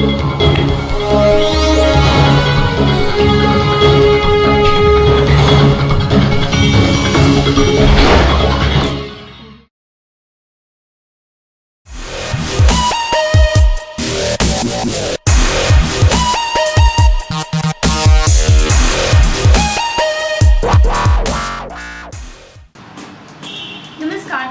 नमस्कार,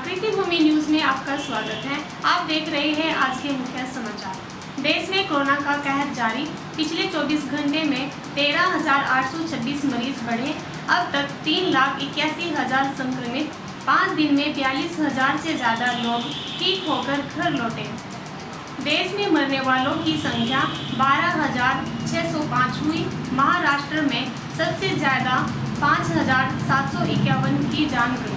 कृति भूमि न्यूज में आपका स्वागत है। आप देख रहे हैं आज के मुख्य समाचार। देश में कोरोना का कहर जारी। पिछले 24 घंटे में 13,826 मरीज बढ़े। अब तक 3,81,000 संक्रमित। 5 दिन में 42,000 से ज्यादा लोग ठीक होकर घर लौटे। देश में मरने वालों की संख्या 12,605 हुई। महाराष्ट्र में सबसे ज्यादा 5,751 की जान गई।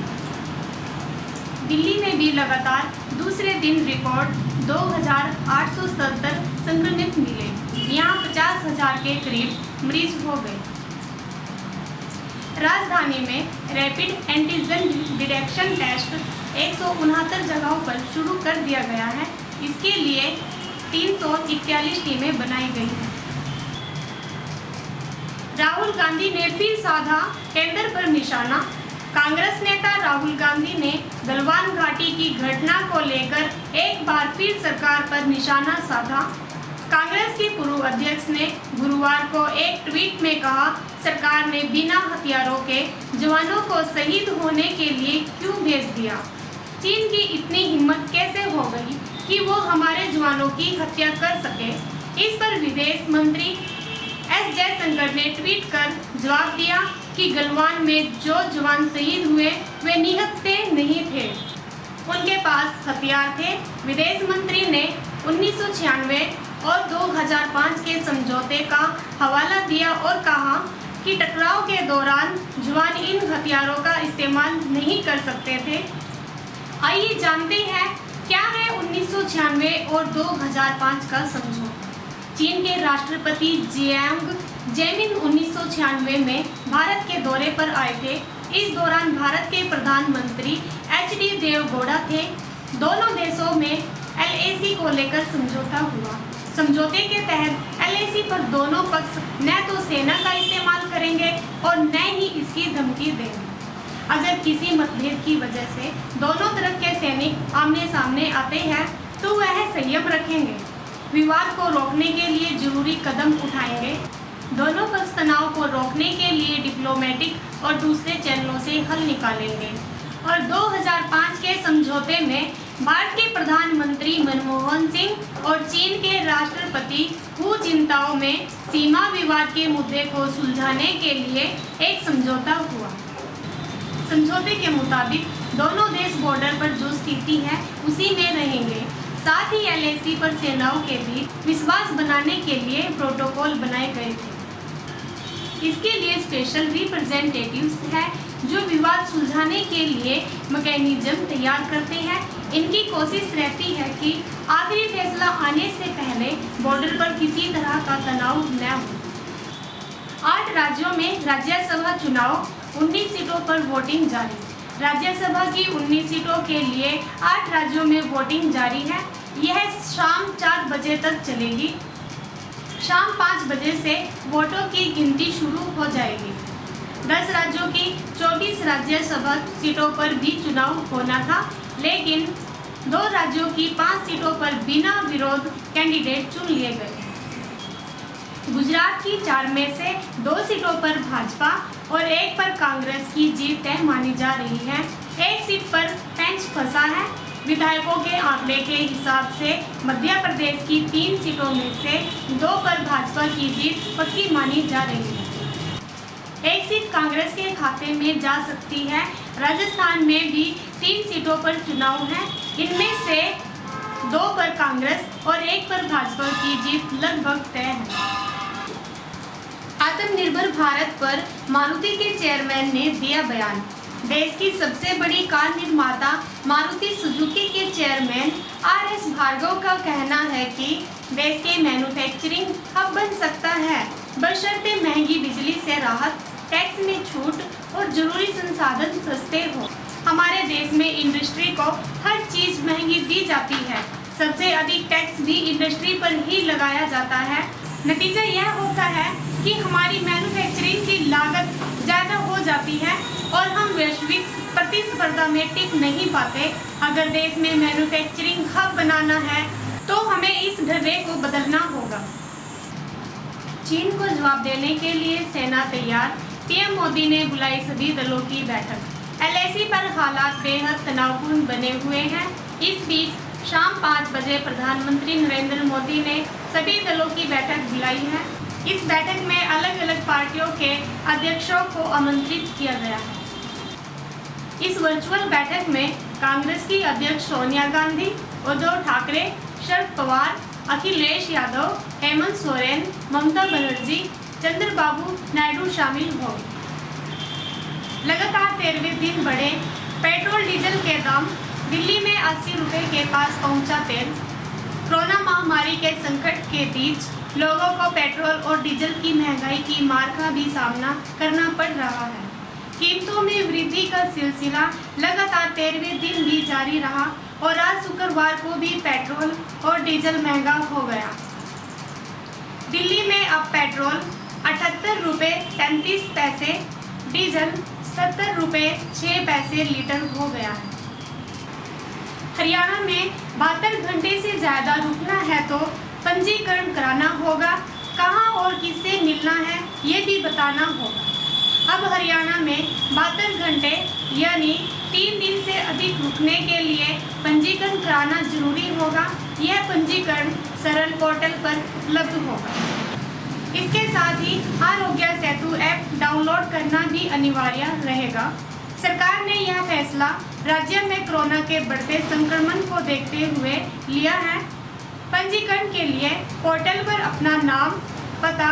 दिल्ली में भी लगातार दूसरे दिन रिकॉर्ड 2,877 संक्रमित मिले। यहाँ 50,000 के करीब मरीज हो गए। राजधानी में रैपिड एंटीजन डिटेक्शन टेस्ट 169 जगहों पर शुरू कर दिया गया है। इसके लिए 341 टीमें बनाई गई हैं। राहुल गांधी ने फिर साधा केंद्र पर निशाना। कांग्रेस नेता राहुल गांधी ने गलवान घाटी की घटना को लेकर एक बार फिर सरकार पर निशाना साधा। कांग्रेस के पूर्व अध्यक्ष ने गुरुवार को एक ट्वीट में कहा, सरकार ने बिना हथियारों के जवानों को शहीद होने के लिए क्यों भेज दिया? चीन की इतनी हिम्मत कैसे हो गई कि वो हमारे जवानों की हत्या कर सके? इस पर विदेश मंत्री एस जयशंकर ने ट्वीट कर जवाब दिया कि गलवान में जो जवान शहीद हुए वे निहत्थे नहीं थे, उनके पास हथियार थे। विदेश मंत्री ने 1996 और 2005 के समझौते का हवाला दिया और कहा कि टकराव के दौरान जवान इन हथियारों का इस्तेमाल नहीं कर सकते थे। आइए जानते हैं क्या है 1996 और 2005 का समझौता। चीन के राष्ट्रपति जियांग जेमिन 1996 में भारत के दौरे पर आए थे। इस दौरान भारत के प्रधानमंत्री एच.डी. देवगौड़ा थे। दोनों देशों में एलएसी को लेकर समझौता हुआ। समझौते के तहत एलएसी पर दोनों पक्ष न तो सेना का इस्तेमाल करेंगे और न ही इसकी धमकी देंगे। अगर किसी मतभेद की वजह से दोनों तरफ के सैनिक आमने सामने आते हैं तो वह संयम रखेंगे, विवाद को रोकने के लिए जरूरी कदम उठाएंगे। दोनों पक्ष तनाव को रोकने के लिए डिप्लोमेटिक और दूसरे चैनलों से हल निकालेंगे। और 2005 के समझौते में भारत के प्रधानमंत्री मनमोहन सिंह और चीन के राष्ट्रपति हू जिनताओ में सीमा विवाद के मुद्दे को सुलझाने के लिए एक समझौता हुआ। समझौते के मुताबिक दोनों देश बॉर्डर पर जो स्थिति है उसी में रहेंगे। साथ ही एलएसी पर सेनाओं के बीच विश्वास बनाने के लिए प्रोटोकॉल बनाए गए थे। इसके लिए स्पेशल रिप्रेजेंटेटिव्स हैं जो विवाद सुलझाने के लिए मैकेनिज्म तैयार करते हैं। इनकी कोशिश रहती है कि आखिरी फैसला आने से पहले बॉर्डर पर किसी तरह का तनाव न हो। 8 राज्यों में राज्यसभा चुनाव, 19 सीटों पर वोटिंग जारी। राज्यसभा की 19 सीटों के लिए 8 राज्यों में वोटिंग जारी है। यह शाम 4 बजे तक चलेगी। शाम 5 बजे से वोटों की गिनती शुरू हो जाएगी। 10 राज्यों की 24 राज्यसभा सीटों पर भी चुनाव होना था, लेकिन 2 राज्यों की 5 सीटों पर बिना विरोध कैंडिडेट चुन लिए गए। गुजरात की 4 में से 2 सीटों पर भाजपा और 1 पर कांग्रेस की जीत तय मानी जा रही है। 1 सीट पर पेंच फंसा है। विधायकों के आंकड़े के हिसाब से मध्य प्रदेश की 3 सीटों में से 2 पर भाजपा की जीत पक्की मानी जा रही है। 1 सीट कांग्रेस के खाते में जा सकती है। राजस्थान में भी 3 सीटों पर चुनाव है। इनमें से 2 पर कांग्रेस और 1 पर भाजपा की जीत लगभग तय है। आत्मनिर्भर भारत पर मारुति के चेयरमैन ने दिया बयान। देश की सबसे बड़ी कार निर्माता मारुति सुजुकी के चेयरमैन आर.एस. भार्गव का कहना है कि देश के मैन्युफैक्चरिंग हब बन सकता है, बशर्ते महंगी बिजली से राहत, टैक्स में छूट और जरूरी संसाधन सस्ते हो। हमारे देश में इंडस्ट्री को हर चीज महंगी दी जाती है, सबसे अधिक टैक्स भी इंडस्ट्री पर ही लगाया जाता है। नतीजा यह होता है कि हमारी मैन्युफैक्चरिंग की लागत ज़्यादा हो जाती है और हम वैश्विक प्रतिस्पर्धा में टिक नहीं पाते। अगर देश में मैन्युफैक्चरिंग हब बनाना है तो हमें इस ढर्रे को बदलना होगा। चीन को जवाब देने के लिए सेना तैयार, पीएम मोदी ने बुलाई सभी दलों की बैठक। एलएसी पर हालात बेहद तनावपूर्ण बने हुए हैं। इस बीच शाम 5 बजे प्रधानमंत्री नरेंद्र मोदी ने सभी दलों की बैठक बुलाई है। इस बैठक में अलग अलग पार्टियों के अध्यक्षों को आमंत्रित किया गया है। इस वर्चुअल बैठक में कांग्रेस की अध्यक्ष सोनिया गांधी, उद्धव ठाकरे, शरद पवार, अखिलेश यादव, हेमंत सोरेन, ममता बनर्जी, चंद्रबाबू नायडू शामिल होंगे। लगातार 13वें दिन बढ़े पेट्रोल डीजल के दाम। दिल्ली में 80 रुपये के पास पहुंचा तेल। कोरोना महामारी के संकट के बीच लोगों को पेट्रोल और डीजल की महंगाई की मार का भी सामना करना पड़ रहा है। कीमतों में वृद्धि का सिलसिला लगातार 13वें दिन भी जारी रहा और आज शुक्रवार को भी पेट्रोल और डीजल महंगा हो गया। दिल्ली में अब पेट्रोल 78 रुपये 37 पैसे, डीजल 70 रुपये 6 पैसे लीटर हो गया है। हरियाणा में 72 घंटे से ज़्यादा रुकना है तो पंजीकरण कराना होगा। कहां और किससे मिलना है ये भी बताना होगा। अब हरियाणा में 72 घंटे यानी 3 दिन से अधिक रुकने के लिए पंजीकरण कराना जरूरी होगा। यह पंजीकरण सरल पोर्टल पर उपलब्ध होगा। इसके साथ ही आरोग्य सेतु ऐप डाउनलोड करना भी अनिवार्य रहेगा। सरकार ने यह फैसला राज्य में कोरोना के बढ़ते संक्रमण को देखते हुए लिया है। पंजीकरण के लिए पोर्टल पर अपना नाम, पता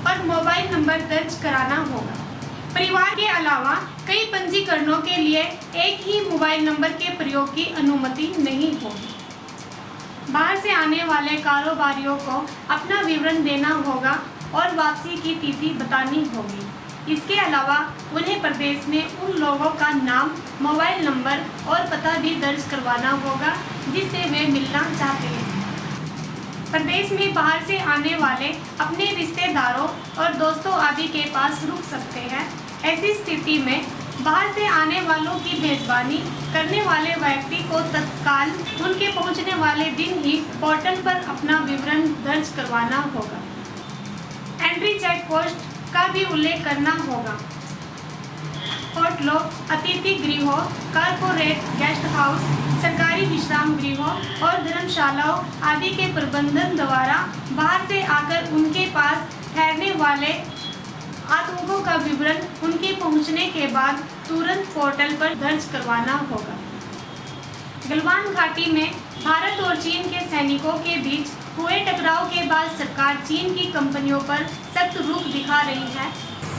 और मोबाइल नंबर दर्ज कराना होगा। परिवार के अलावा कई पंजीकरणों के लिए एक ही मोबाइल नंबर के प्रयोग की अनुमति नहीं होगी। बाहर से आने वाले कारोबारियों को अपना विवरण देना होगा और वापसी की तिथि बतानी होगी। इसके अलावा उन्हें प्रदेश में उन लोगों का नाम, मोबाइल नंबर और पता भी दर्ज करवाना होगा जिससे वे मिलना चाहते हैं। प्रदेश में बाहर से आने वाले अपने रिश्तेदारों और दोस्तों आदि के पास रुक सकते हैं। ऐसी स्थिति में बाहर से आने वालों की मेजबानी करने वाले व्यक्ति को तत्काल उनके पहुंचने वाले दिन ही पोर्टल पर अपना विवरण दर्ज करवाना होगा। एंट्री चेक पोस्ट का भी उल्लेख करना होगा। होटलों, अतिथि गृहों, कारपोरेट गेस्ट हाउस, सरकारी विश्राम गृहों और धर्मशालाओं आदि के प्रबंधन द्वारा बाहर से आकर उनके पास ठहरने वाले आतंकों का विवरण उनके पहुंचने के बाद तुरंत पोर्टल पर दर्ज करवाना होगा। गलवान घाटी में भारत और चीन के सैनिकों के बीच हुए टकराव के बाद सरकार चीन की कंपनियों पर सख्त रुख दिखा रही है।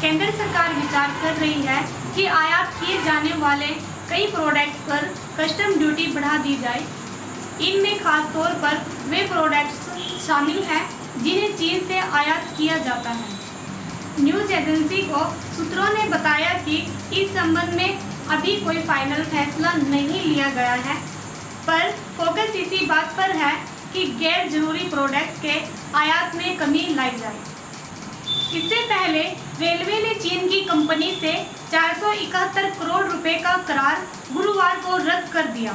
केंद्र सरकार विचार कर रही है कि आयात किए जाने वाले कई प्रोडक्ट्स पर कस्टम ड्यूटी बढ़ा दी जाए। इनमें खास तौर पर वे प्रोडक्ट्स शामिल हैं जिन्हें चीन से आयात किया जाता है। न्यूज़ एजेंसी को सूत्रों ने बताया कि इस संबंध में अभी कोई फाइनल फैसला नहीं लिया गया है, पर फोकस इसी बात पर है कि गैर जरूरी प्रोडक्ट्स के आयात में कमी लाई जाए। इससे पहले रेलवे ने चीन की कंपनी से 471 करोड़ रुपए का करार गुरुवार को रद्द कर दिया।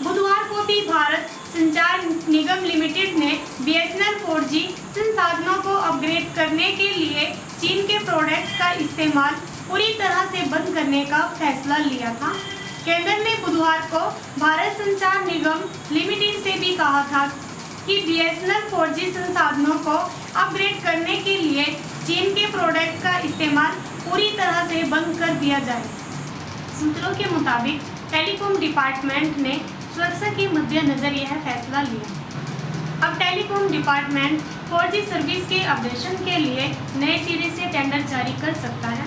बुधवार को भी भारत संचार निगम लिमिटेड ने BSNL 4G संसाधनों को अपग्रेड करने के लिए चीन के प्रोडक्ट्स का इस्तेमाल पूरी तरह से बंद करने का फैसला लिया था। केंद्र ने बुधवार को भारत संचार निगम लिमिटेड से भी कहा था कि BSNL 4G संसाधनों को अपग्रेड करने के लिए चीन के प्रोडक्ट्स का इस्तेमाल पूरी तरह से बंद कर दिया जाए। सूत्रों के मुताबिक टेलीकॉम डिपार्टमेंट ने सुरक्षा के मद्देनजर यह फैसला लिया। अब टेलीकॉम डिपार्टमेंट 4G सर्विस के अपडेशन के लिए नए सिरे से टेंडर जारी कर सकता है।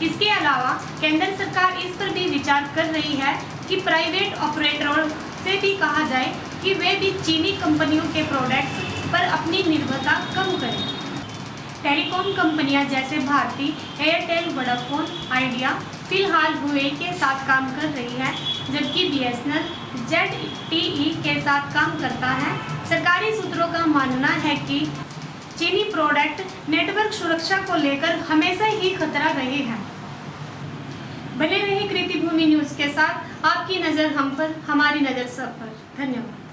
इसके अलावा केंद्र सरकार इस पर भी विचार कर रही है कि प्राइवेट ऑपरेटरों से भी कहा जाए कि वे भी चीनी कंपनियों के प्रोडक्ट्स पर अपनी निर्भरता कम करें। टेलीकॉम कंपनियां जैसे भारती एयरटेल, वोडाफोन, आइडिया फिलहाल हुए के साथ काम कर रही है। जबकि BSNL ZTE के साथ काम करता है। सरकारी सूत्रों का मानना है कि चीनी प्रोडक्ट नेटवर्क सुरक्षा को लेकर हमेशा ही खतरा रहे हैं। बने रहिए कृति भूमि न्यूज़ के साथ, आपकी नज़र हम पर, हमारी नज़र सब पर। धन्यवाद।